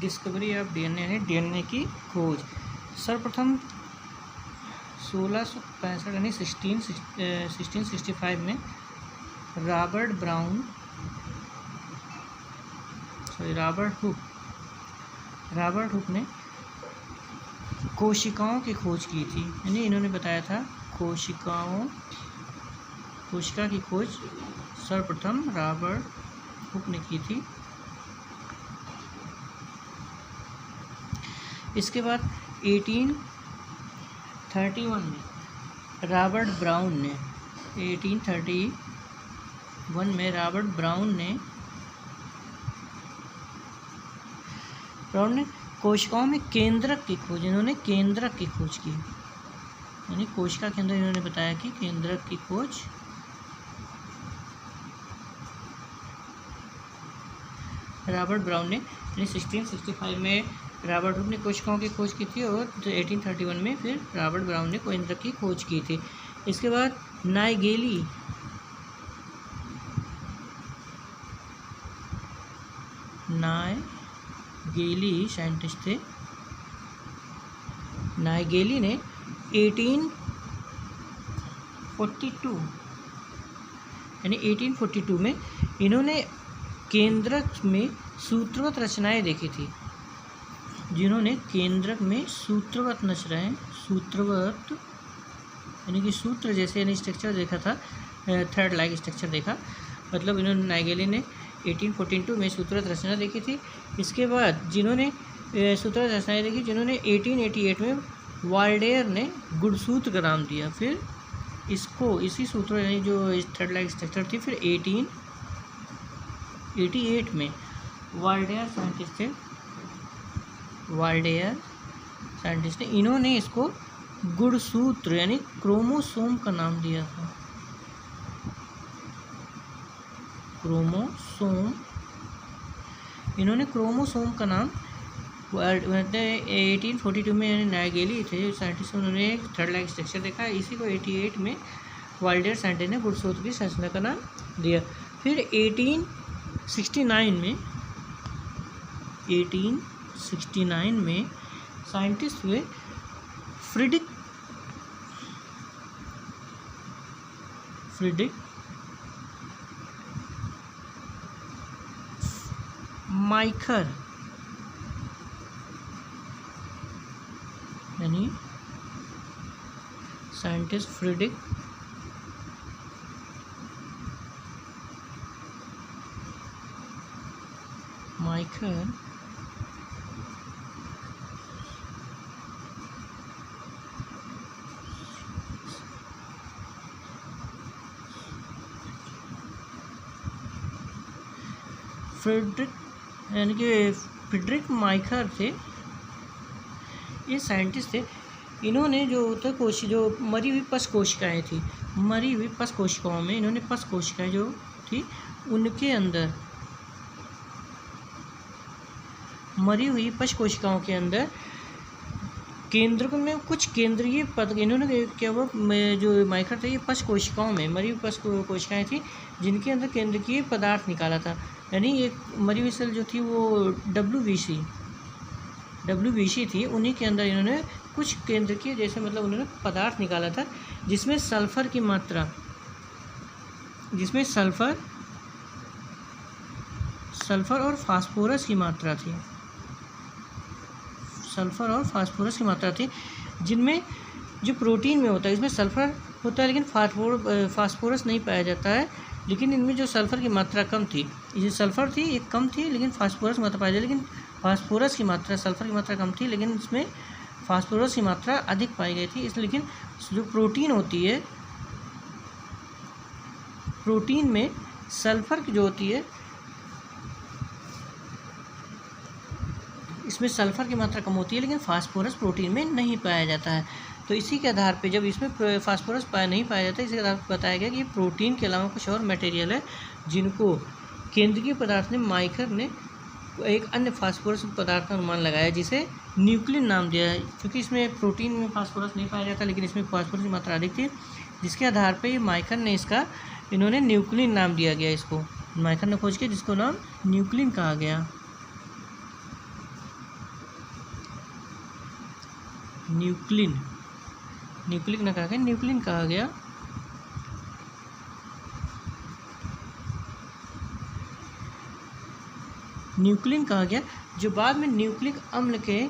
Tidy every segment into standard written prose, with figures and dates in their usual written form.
Discovery of DNA यानी DNA की खोज। सर्वप्रथम 1665 यानी 1665 में रॉबर्ट हुक ने कोशिकाओं की खोज की थी। यानी इन्होंने बताया था कोशिका की खोज सर्वप्रथम रॉबर्ट हुक ने की थी। इसके बाद 1831 में रॉबर्ट ब्राउन ने कोशिकाओं में केंद्रक की खोज की। यानी कोशिका के अंदर इन्होंने बताया कि केंद्रक की खोज रॉबर्ट ब्राउन ने, यानी 1665 में रॉबर्ट हुक ने कोशिकाओं की खोज की थी और 1831 में फिर रॉबर्ट ब्राउन ने केंद्रक की खोज की थी। इसके बाद नाइगेली साइंटिस्ट थे। नाइगेली ने 1842 में इन्होंने केंद्रक में सूत्रवत रचनाएं देखी थी। जिन्होंने केंद्रक में सूत्रवत यानी कि सूत्र जैसे यानी स्ट्रक्चर देखा था, थ्रेड लाइक स्ट्रक्चर देखा, मतलब इन्होंने नाइगेली ने 1842 में सूत्रवत रचना देखी थी। इसके बाद जिन्होंने सूत्रवत रचनाएं देखी, जिन्होंने 1888 में वाल्डेयर ने गुणसूत्र का नाम दिया। फिर इसको इसी सूत्र यानी जो थ्रेड लाइक स्ट्रक्चर थी, फिर 1888 में वाल्डेयर साइंटिस्ट ने इन्होंने इसको गुणसूत्र यानी क्रोमोसोम का नाम दिया था। इन्होंने क्रोमोसोम का नाम 1842 में यानी नाइगेली थे साइंटिस्ट, उन्होंने एक थ्रेड लाइक स्ट्रक्चर देखा। इसी को 88 में वाल्डेयर साइंटिस्ट ने गुणसूत्र की संरचना का नाम दिया। फिर 1869 में साइंटिस्ट हुए फ्रीडरिक माइखर, यानी साइंटिस्ट फ्रीडरिक माइखर फ्रीडरिक माइखर थे, ये साइंटिस्ट थे। इन्होंने जो मरी हुई पश कोशिकाएँ थी, मरी हुई पश कोशिकाओं में इन्होंने पश कोशिकाएँ जो थी उनके अंदर, मरी हुई पश कोशिकाओं के अंदर केंद्रकों में कुछ केंद्रीय पद, इन्होंने क्या हुआ, जो माइखर थे ये पश कोशिकाओं में मरी हुई पश कोशिकाएँ थी जिनके अंदर केंद्रीय पदार्थ निकाला था। यानी एक मरी हुई सेल जो थी वो WBC थी, उन्हीं के अंदर इन्होंने कुछ केंद्रीय जैसे मतलब उन्होंने पदार्थ निकाला था जिसमें सल्फर और फास्फोरस की मात्रा थी। जिनमें जो प्रोटीन में होता है इसमें सल्फर होता है लेकिन फास्फोरस नहीं पाया जाता है। लेकिन इनमें जो सल्फर की मात्रा कम थी, ये सल्फर थी ये कम थी लेकिन फास्फोरस मात्रा पाई जाती, लेकिन फास्फोरस की मात्रा सल्फर की मात्रा कम थी लेकिन इसमें फास्फोरस की मात्रा अधिक पाई गई थी। इसलिए लेकिन जो प्रोटीन होती है, प्रोटीन में सल्फर की जो होती है इसमें सल्फर की मात्रा कम होती है लेकिन फास्फोरस प्रोटीन में नहीं पाया जाता है। तो इसी के आधार पे जब इसमें फास्फोरस नहीं पाया जाता है, इसी के आधार पर बताया गया कि प्रोटीन के अलावा कुछ और मटेरियल है जिनको केंद्रीय पदार्थ ने माइखर ने एक अन्य फास्फोरस पदार्थ का अनुमान लगाया जिसे न्यूक्लिन नाम दिया है। क्योंकि इसमें प्रोटीन में फास्फोरस नहीं पाया जाता लेकिन इसमें फास्फोरस की मात्रा अधिक थी, जिसके आधार पर माइखर ने इन्होंने न्यूक्लिन नाम दिया गया। इसको माइखर ने खोज किया जिसको नाम न्यूक्लिन कहा गया। न्यूक्लिन, न्यूक्लिक ना कहा गया, न्यूक्लिन कहा गया। न्यूक्लिन कहा गया जो बाद में न्यूक्लिक अम्ल के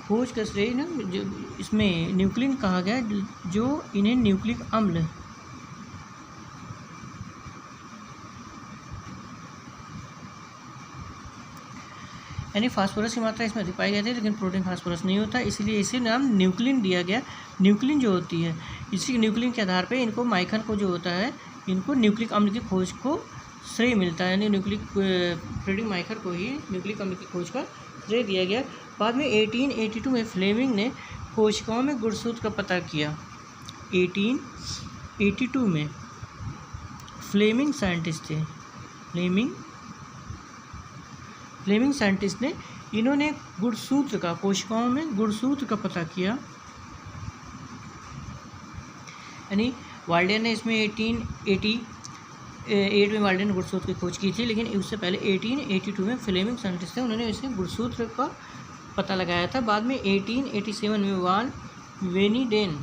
खोज का श्रेय ना, जो इसमें न्यूक्लिन कहा गया जो इन्हें न्यूक्लिक अम्ल यानी फास्फोरस की मात्रा इसमें अधिक पाई गई थी, लेकिन प्रोटीन फास्फोरस नहीं होता, इसलिए इसी नाम न्यूक्लिन दिया गया। न्यूक्लिन जो होती है, इसी न्यूक्लिन के आधार पे इनको माइकन को जो होता है, इनको न्यूक्लिक अम्ल की खोज को श्रेय मिलता है, यानी न्यूक्लिक फ्रेडरिक माइकन को ही न्यूक्लिक अम्ल की खोज का श्रेय दिया गया। बाद में 1882 में फ्लेमिंग ने कोशिकाओं में गुणसूत्र का पता किया। 1882 में फ्लेमिंग साइंटिस्ट थे, फ्लेमिंग साइंटिस्ट ने इन्होंने गुणसूत्र का, कोशिकाओं में गुणसूत्र का पता किया। यानी वाल्डेन ने इसमें 1888 में वाल्डेन ने गुणसूत्र की खोज की थी, लेकिन उससे पहले 1882 में फ्लेमिंग साइंटिस्ट थे, उन्होंने इसे गुणसूत्र का पता लगाया था। बाद में 1887 में वान वेनिडेन,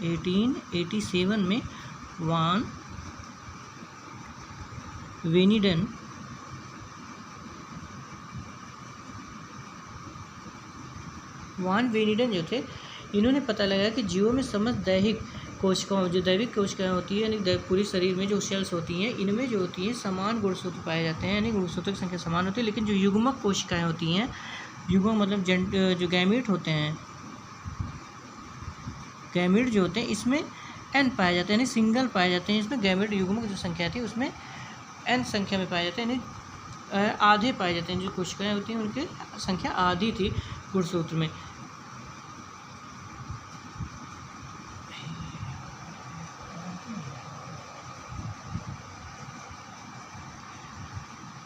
1887 में वान वेनिडेन जो थे, इन्होंने पता लगाया कि जीवों में समस्त दैहिक कोशिकाओं, जो दैविक कोशिकाएं होती है, यानी पूरे शरीर में जो सेल्स होती हैं, इनमें जो होती हैं समान गुणसूत्र पाए जाते हैं, यानी गुणसूत्र की संख्या समान होती है। लेकिन जो युग्मक कोशिकाएं होती हैं, युग्मक मतलब जो गैमीट होते हैं, गैमीट जो होते हैं, इसमें n पाए जाते हैं, यानी सिंगल पाए जाते हैं। इसमें गैमीट युग्मक जो संख्या थी उसमें n संख्या में पाए जाते हैं, यानी आधे पाए जाते हैं। जो कोशिकाएं होती हैं उनकी संख्या आधी थी गुणसूत्र में।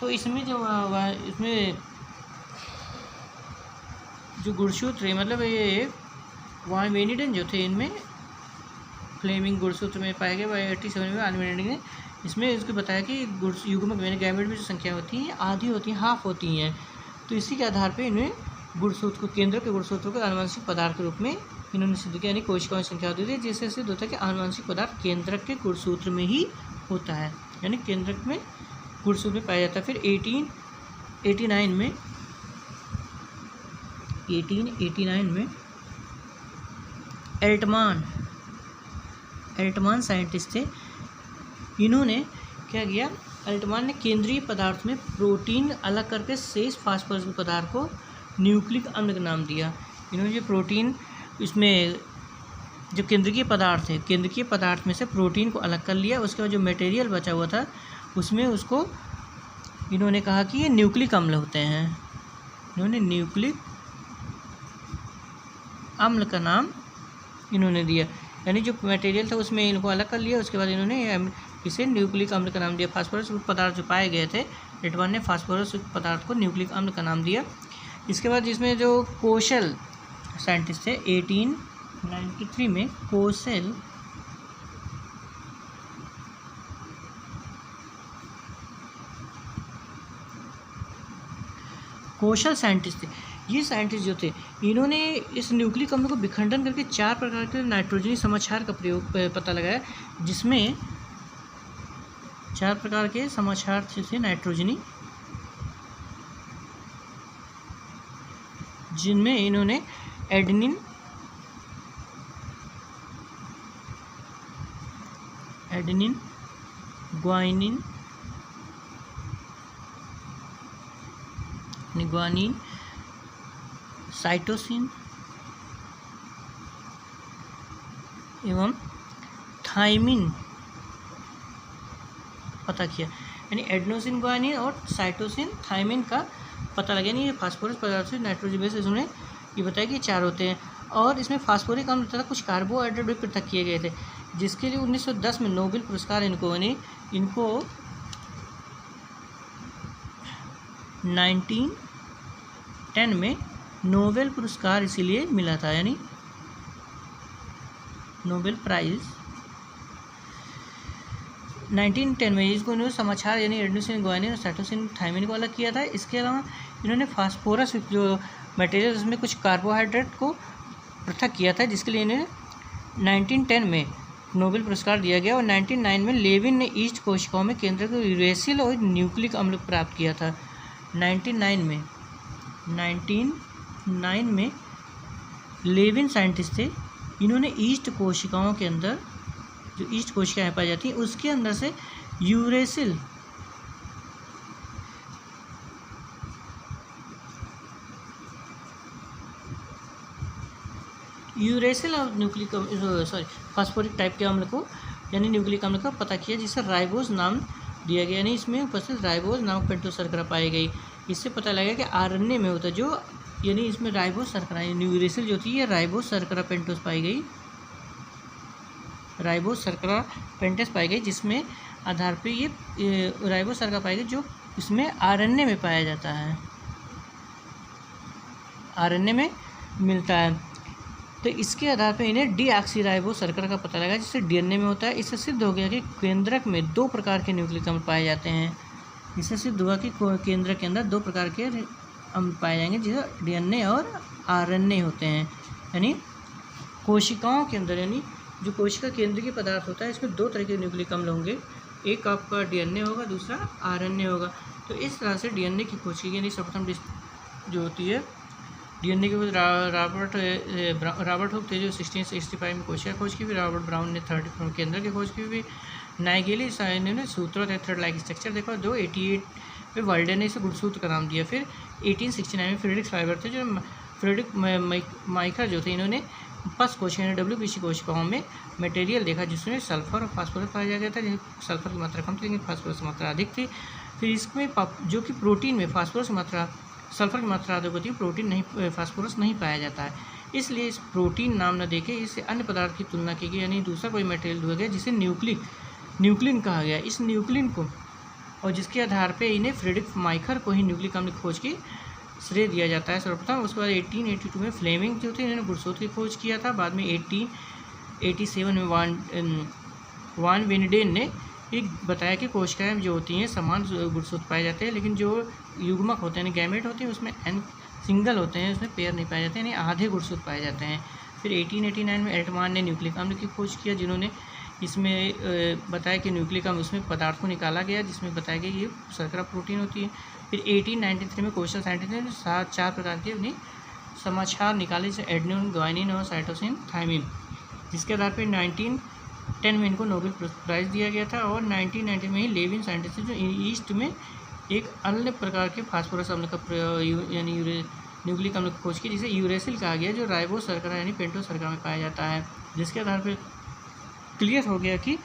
तो इसमें जो गुणसूत्र है, मतलब ये वान वेनिडेन जो थे, इनमें फ्लेमिंग गुणसूत्र में पाए गए 87 में वान वेनिडेन ने इसमें इसको बताया कि युग्मक यानी गैमेट में जो संख्या होती है आधी होती है, हाफ होती हैं। तो इसी के आधार पे इन्हें गुणसूत्र को, केंद्र के गुणसूत्र को आनुवंशिक पदार्थ के रूप में इन्होंने सिद्ध किया, यानी कोशिकाओं की संख्या होती है, जिससे सिद्ध होता है कि आनुवंशिक पदार्थ केंद्रक के गुणसूत्र में ही होता है, यानी केंद्रक में गुणसूत्र में पाया जाता है। फिर 1889 में एल्टमान साइंटिस्ट थे, इन्होंने क्या किया, एल्टमान ने केंद्रीय पदार्थ में प्रोटीन अलग करके शेष फास्फोरस पदार्थ को न्यूक्लिक अम्ल का नाम दिया। इन्होंने जो प्रोटीन, इसमें जो केंद्रीय पदार्थ है, केंद्रीय पदार्थ में से प्रोटीन को अलग कर लिया, उसके बाद जो मटेरियल बचा हुआ था उसमें उसको इन्होंने कहा कि ये न्यूक्लिक अम्ल होते हैं। इन्होंने न्यूक्लिक अम्ल का नाम इन्होंने दिया, यानी जो मटेरियल था उसमें इनको अलग कर लिया, उसके बाद इन्होंने इसे न्यूक्लिक अम्ल का नाम दिया। फास्फोरस पदार्थ जो पाए गए थे, एल्टमान ने फास्फोरस पदार्थ को न्यूक्लिक अम्ल का नाम दिया। इसके बाद इसमें जो कोशल साइंटिस्ट थे, 1893 में कोशल साइंटिस्ट थे। ये साइंटिस्ट जो थे, इन्होंने इस न्यूक्लिक अम्ल को विखंडन करके 4 प्रकार के नाइट्रोजनी समाचार का प्रयोग पता लगाया, जिसमें 4 प्रकार के समाचार थे नाइट्रोजनी, जिनमें इन्होंने एडेनिन, ग्वानिन, साइटोसिन एवं थाइमिन पता किया, यानी एडेनोसिन, ग्वानिन और साइटोसिन, थाइमिन का पता लगा। नहीं, ये फास्फोरस पदार्थ से नाइट्रोजन बेस उन्होंने ये बताया कि 4 होते हैं, और इसमें फास्फोरिक अम्ल तथा कुछ कार्बोहाइड्रेट भी पृथक किए गए थे, जिसके लिए 1910 में नोबेल पुरस्कार इनको 1910 में नोबेल पुरस्कार इसीलिए मिला था, यानी नोबेल प्राइज़ 1910 में। इसको इन्होंने समाचार यानी एडेनोसिन, ग्वानिन और साइटोसिन, थाइमिन को अलग किया था। इसके अलावा इन्होंने फास्फोरस जो मटेरियल उसमें कुछ कार्बोहाइड्रेट को पृथक किया था, जिसके लिए इन्हें 1910 में नोबेल पुरस्कार दिया गया और 1909 में लेविन ने ईस्ट कोशिकाओं में केंद्रक यूरेसिल और न्यूक्लिक अम्ल प्राप्त किया था। 1909 में लेविन साइंटिस्ट थे, इन्होंने ईस्ट कोशिकाओं के अंदर, जो ईस्ट कोशिकाएं पाई जाती हैं उसके अंदर से यूरेसिल और न्यूक्लिक फास्फोरिक टाइप के अम्ल को यानी न्यूक्लिक अम्ल का पता किया, जिसे राइबोज नाम दिया गया। यानी इसमें उपस्थित राइबोज नामक पेंटोस शर्करा पाई गई। इससे पता लगा कि आरएनए में होता है जो, यानी इसमें राइबोज शर्करा यूरेसिल जो थी ये राइबोज शर्करा पेंटोस पाई गई, राइबोज शर्करा पेंटोस पाई गई, जिसमें आधार पे ये राइबोज शर्करा पाई गई जो इसमें आरएनए में पाया जाता है, आरएनए में मिलता है। तो इसके आधार पर इन्हें डीऑक्सीराइबोज शर्करा का पता लगा, जिससे डीएनए में होता है। इससे सिद्ध हो गया कि केंद्रक में 2 प्रकार के न्यूक्लिक अम्ल पाए जाते हैं। इससे सिद्ध हुआ कि केंद्रक के अंदर 2 प्रकार के अम्ल पाए जाएंगे, जिसे डीएनए और आरएनए होते हैं। यानी कोशिकाओं के अंदर, यानी जो कोशिका केंद्र की पदार्थ होता है, इसमें 2 तरह के न्यूक्लिक अम्ल होंगे, एक आपका डीएनए होगा, दूसरा आरएनए होगा। तो इस तरह से डीएनए की खोज की, यानी सर्वप्रथम जो होती है डीएनए के बाद रॉबर्ट हुक थे जो 1665 में कोशिका खोज की, फिर रॉबर्ट ब्राउन ने 30 केंद्र की खोज की, फिर नाइगेली ने सूत्र थ्रेड लाइक स्ट्रक्चर देखा, जो 88 में वर्ल्डे ने इसे गुणसूत्र का नाम दिया। फिर 1869 में फ्रेडरिक फाइबर थे जो फ्रेडरिक माइकर जो थे, इन्होंने पस कोशिका यानी WBC कोशिकाओं में मटेरियल देखा जिसमें सल्फर और फास्फोरस पाया गया था। सल्फर की मात्रा कम थी लेकिन फास्फोरस की मात्रा अधिक थी। फिर इसमें जो कि प्रोटीन में फास्फोरस की मात्रा, सल्फर की मात्रा अधिक होती है, प्रोटीन नहीं, फास्फोरस नहीं पाया जाता है, इसलिए इस प्रोटीन नाम न देके इससे अन्य पदार्थ की तुलना की गई, यानी दूसरा कोई मटेरियल दिया गया जिसे न्यूक्लिन कहा गया। इस न्यूक्लिन को, और जिसके आधार पे इन्हें फ्रेडरिक माइकर को ही न्यूक्लिक अम्ल खोज की श्रेय दिया जाता है सर्वप्रथम। उसके बाद 1882 में फ्लेमिंग जो थे, इन्होंने गुणसूत्र की खोज किया था। बाद में 1887 में वान वेनेडेन ने एक बताया कि कोशिकाएं जो होती हैं समान गुणसूत्र पाए जाते हैं, लेकिन जो युग्मक होते हैं यानी गैमेट होते हैं उसमें एन सिंगल होते हैं, उसमें पेयर नहीं पाए जाते हैं, यानी आधे गुणसूत्र पाए जाते हैं। फिर 1889 में एल्टमान ने न्यूक्लिक अम्ल की खोज किया, जिन्होंने इसमें बताया कि न्यूक्लिक अम्ल उसमें पदार्थ को निकाला गया जिसमें बताया गया कि ये शर्करा प्रोटीन होती है। फिर 1893 में कोशिका साइंटिस्ट ने 4 प्रकार के अपनी समाचार निकाले, जैसे एडेनिन, ग्वानिन और साइटोसिन थायमिन, जिसके आधार पर 1910 में इनको नोबेल प्राइज़ दिया गया था। और 1990 में ही लेविन साइंटिस्ट जो ईस्ट में एक अन्य प्रकार के फास्फोरस अम्ल का यानी न्यूक्लिक अम्ल की खोज की, जिसे यूरेसिल कहा गया, जो राइबोज शर्करा यानी पेंटोस शर्करा में पाया जाता है। जिसके आधार पर क्लियर हो गया कि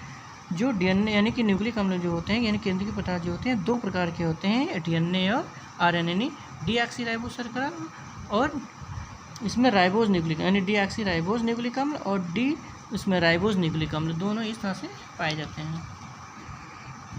जो डीएनए यानी कि न्यूक्लिक अम्ल जो होते हैं यानी केंद्रीय पदार्थ जो होते हैं 2 प्रकार के होते हैं, डीएनए और आरएनए, डीऑक्सीराइबोज शर्करा और इसमें राइबोज न्यूक्लिक यानी डीऑक्सीराइबोज न्यूक्लिक अम्ल और इसमें राइबोज न्यूक्लिक अम्ल, दोनों इस तरह से पाए जाते हैं।